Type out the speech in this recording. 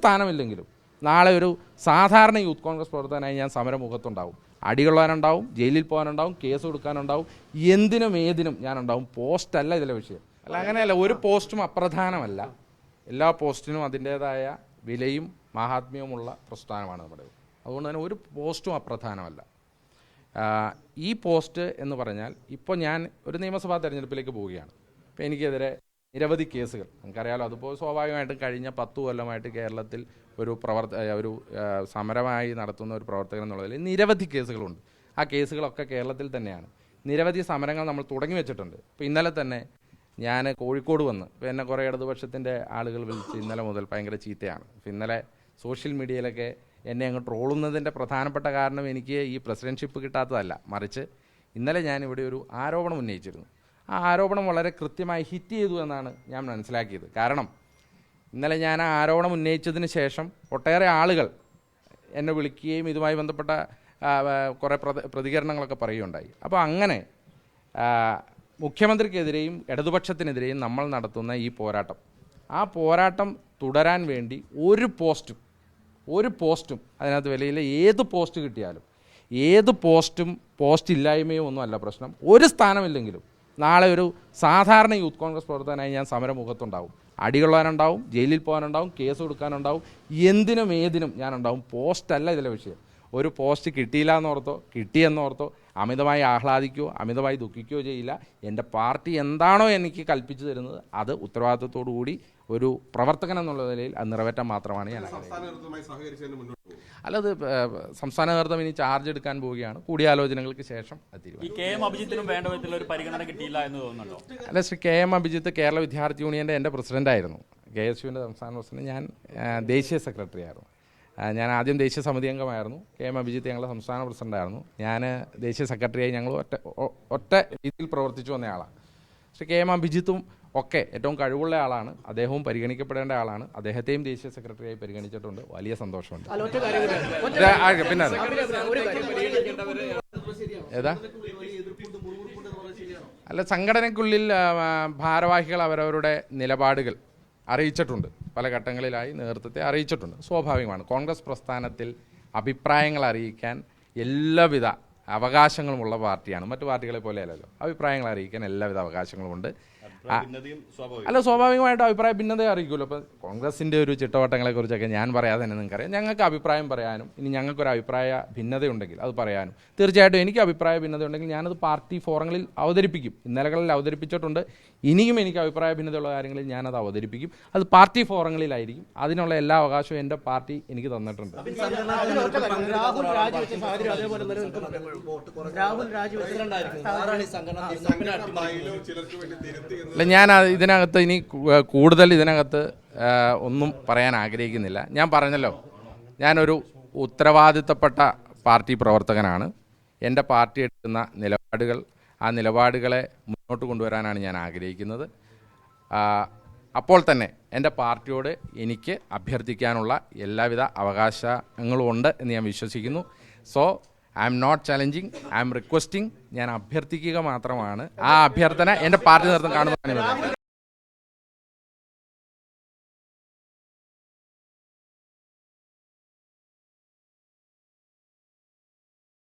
സ്ഥാനമില്ലെങ്കിലും നാളെ ഒരു സാധാരണ യൂത്ത് കോൺഗ്രസ് പ്രവർത്തകനായി ഞാൻ സമരമുഖത്തുണ്ടാവും. അടികൊള്ളാനുണ്ടാവും, ജയിലിൽ പോകാനുണ്ടാവും, കേസ് കൊടുക്കാനുണ്ടാവും, എന്തിനും ഏതിനും ഞാനുണ്ടാവും. പോസ്റ്റല്ല ഇതിലെ വിഷയം. അല്ല, അങ്ങനെയല്ല. ഒരു പോസ്റ്റും അപ്രധാനമല്ല. എല്ലാ പോസ്റ്റിനും അതിൻ്റേതായ വിലയും മാഹാത്മ്യവുമുള്ള പ്രസ്ഥാനമാണ് നമ്മുടെ. അതുകൊണ്ട് തന്നെ ഒരു പോസ്റ്റും അപ്രധാനമല്ല. ഈ പോസ്റ്റ് എന്ന് പറഞ്ഞാൽ ഇപ്പോൾ ഞാൻ ഒരു നിയമസഭാ തെരഞ്ഞെടുപ്പിലേക്ക് പോവുകയാണ്. ഇപ്പോൾ എനിക്കെതിരെ നിരവധി കേസുകൾ നമുക്കറിയാലോ. അതിപ്പോൾ സ്വാഭാവികമായിട്ടും കഴിഞ്ഞ 10 കൊല്ലമായിട്ട് കേരളത്തിൽ ഒരു സമരമായി നടത്തുന്ന ഒരു പ്രവർത്തകൻ എന്നുള്ളതിൽ നിരവധി കേസുകളുണ്ട്. ആ കേസുകളൊക്കെ കേരളത്തിൽ തന്നെയാണ്. നിരവധി സമരങ്ങൾ നമ്മൾ തുടങ്ങി വെച്ചിട്ടുണ്ട്. ഇപ്പോൾ ഇന്നലെ തന്നെ ഞാൻ കോഴിക്കോട് വന്ന് ഇപ്പോൾ എന്നെ കുറേ ഇടതുപക്ഷത്തിൻ്റെ ആളുകൾ വിളിച്ച് ഇന്നലെ മുതൽ ഭയങ്കര ചീത്തയാണ്. അപ്പോൾ ഇന്നലെ സോഷ്യൽ മീഡിയയിലൊക്കെ എന്നെ അങ്ങ് ട്രോളുന്നതിൻ്റെ പ്രധാനപ്പെട്ട കാരണം എനിക്ക് ഈ പ്രസിഡൻഷിപ്പ് കിട്ടാത്തതല്ല, മറിച്ച് ഇന്നലെ ഞാനിവിടെ ഒരു ആരോപണം ഉന്നയിച്ചിരുന്നു. ആ ആരോപണം വളരെ കൃത്യമായി ഹിറ്റ് ചെയ്തു എന്നാണ് ഞാൻ മനസ്സിലാക്കിയത്. കാരണം ഇന്നലെ ഞാൻ ആ ആരോപണം ഉന്നയിച്ചതിന് ശേഷം ഒട്ടേറെ ആളുകൾ എന്നെ വിളിക്കുകയും ഇതുമായി ബന്ധപ്പെട്ട കുറേ പ്രതികരണങ്ങളൊക്കെ പറയുകയുണ്ടായി. അപ്പോൾ അങ്ങനെ മുഖ്യമന്ത്രിക്കെതിരെയും ഇടതുപക്ഷത്തിനെതിരെയും നമ്മൾ നടത്തുന്ന ഈ പോരാട്ടം, ആ പോരാട്ടം തുടരാൻ വേണ്ടി ഒരു പോസ്റ്റും അതിനകത്ത് വിലയില്ല. ഏത് പോസ്റ്റ് കിട്ടിയാലും, ഏത് പോസ്റ്റ് ഇല്ലായ്മയോ ഒന്നുമല്ല പ്രശ്നം. ഒരു സ്ഥാനമില്ലെങ്കിലും നാളെ ഒരു സാധാരണ യൂത്ത് കോൺഗ്രസ് പ്രവർത്തകനായി ഞാൻ സമരമുഖത്തുണ്ടാവും. അടികൊള്ളാനുണ്ടാവും, ജയിലിൽ പോകാനുണ്ടാവും, കേസ് കൊടുക്കാനുണ്ടാവും, എന്തിനും ഏതിനും ഞാനുണ്ടാവും. പോസ്റ്റല്ല ഇതിലെ വിഷയം. ഒരു പോസ്റ്റ് കിട്ടിയില്ല എന്നോർത്തോ കിട്ടിയെന്നോർത്തോ അമിതമായി ആഹ്ലാദിക്കുകയോ അമിതമായി ദുഃഖിക്കുകയോ ചെയ്യില്ല. എൻ്റെ പാർട്ടി എന്താണോ എനിക്ക് കൽപ്പിച്ചു തരുന്നത് അത് ഉത്തരവാദിത്വത്തോടു കൂടി ഒരു പ്രവർത്തകൻ എന്നുള്ള നിലയിൽ അത് നിറവേറ്റാൻ മാത്രമാണ് ഞാൻ ആഗ്രഹിക്കുന്നത്. അല്ലത് സംസ്ഥാന നേതൃത്വം ഇനി ചാർജ് എടുക്കാൻ പോവുകയാണ്. കൂടിയാലോചനകൾക്ക് ശേഷം അല്ല, ശ്രീ കെ എം അഭിജിത്ത് കേരള വിദ്യാർത്ഥി യൂണിയൻ്റെ എൻ്റെ പ്രസിഡൻ്റായിരുന്നു. KSUവിൻ്റെ സംസ്ഥാന പ്രസിഡന്റ്. ഞാൻ ദേശീയ സെക്രട്ടറി ആയിരുന്നു. ഞാൻ ആദ്യം ദേശീയ സമിതി അംഗമായിരുന്നു. കെ എം അഭിജിത്ത് ഞങ്ങളുടെ സംസ്ഥാന പ്രസിഡൻ്റായിരുന്നു. ഞാൻ ദേശീയ സെക്രട്ടറിയായി ഞങ്ങൾ ഒറ്റ രീതിയിൽ പ്രവർത്തിച്ചു വന്ന ആളാണ്. ശ്രീ കെ എം അഭിജിത്തും ഒക്കെ ഏറ്റവും കഴിവുള്ള ആളാണ്. അദ്ദേഹവും പരിഗണിക്കപ്പെടേണ്ട ആളാണ്. അദ്ദേഹത്തെയും ദേശീയ സെക്രട്ടറിയായി പരിഗണിച്ചിട്ടുണ്ട്. വലിയ സന്തോഷമുണ്ട്. പിന്നെ ഏതാ അല്ല, സംഘടനയ്ക്കുള്ളിൽ ഭാരവാഹികൾ അവരവരുടെ നിലപാടുകൾ അറിയിച്ചിട്ടുണ്ട്. പല ഘട്ടങ്ങളിലായി നേതൃത്വത്തെ അറിയിച്ചിട്ടുണ്ട്. സ്വാഭാവികമാണ്. കോൺഗ്രസ് പ്രസ്ഥാനത്തിൽ അഭിപ്രായങ്ങൾ അറിയിക്കാൻ എല്ലാവിധ അവകാശങ്ങളുമുള്ള പാർട്ടിയാണ്. മറ്റു പാർട്ടികളെ പോലെയല്ലല്ലോ. അഭിപ്രായങ്ങൾ അറിയിക്കാൻ എല്ലാവിധ അവകാശങ്ങളുമുണ്ട്. അല്ല, സ്വാഭാവികമായിട്ടും അഭിപ്രായ ഭിന്നതയെ അറിയിക്കുമല്ലോ. ഇപ്പോൾ കോൺഗ്രസിൻ്റെ ഒരു ചിട്ടവട്ടങ്ങളെക്കുറിച്ചൊക്കെ ഞാൻ പറയാതെ തന്നെ നിങ്ങൾക്കറിയാം. ഞങ്ങൾക്ക് അഭിപ്രായം പറയാനും ഇനി ഞങ്ങൾക്കൊരു അഭിപ്രായ ഭിന്നതയുണ്ടെങ്കിൽ അത് പറയാനും തീർച്ചയായിട്ടും എനിക്ക് അഭിപ്രായ ഭിന്നതയുണ്ടെങ്കിൽ ഞാനത് പാർട്ടി ഫോറങ്ങളിൽ അവതരിപ്പിക്കും. ഇന്നലകളിൽ അവതരിപ്പിച്ചിട്ടുണ്ട്. ഇനിയും എനിക്ക് അഭിപ്രായ ഭിന്നതയുള്ള കാര്യങ്ങളിൽ ഞാനത് അവതരിപ്പിക്കും. അത് പാർട്ടി ഫോറങ്ങളിലായിരിക്കും. അതിനുള്ള എല്ലാ അവകാശവും എൻ്റെ പാർട്ടി എനിക്ക് തന്നിട്ടുണ്ട്. അല്ല, ഞാൻ ഇതിനകത്ത് ഇനി കൂടുതൽ ഒന്നും പറയാൻ ആഗ്രഹിക്കുന്നില്ല. ഞാൻ പറഞ്ഞല്ലോ, ഞാനൊരു ഉത്തരവാദിത്തപ്പെട്ട പാർട്ടി പ്രവർത്തകനാണ്. എൻ്റെ പാർട്ടി എടുക്കുന്ന നിലപാടുകൾ, ആ നിലപാടുകളെ മുന്നോട്ട് കൊണ്ടുവരാനാണ് ഞാൻ ആഗ്രഹിക്കുന്നത്. അപ്പോൾ തന്നെ എൻ്റെ പാർട്ടിയോട് എനിക്ക് അഭ്യർത്ഥിക്കാനുള്ള എല്ലാവിധ അവകാശങ്ങളും ഉണ്ട് എന്ന് ഞാൻ വിശ്വസിക്കുന്നു. So I'm not challenging, I'm requesting. ഞാൻ അഭ്യർത്ഥിക്കുക മാത്രമാണ്. ആ അഭ്യർത്ഥന എൻ്റെ പാർട്ടി നേതൃത്വം കാണുന്നതാണ്.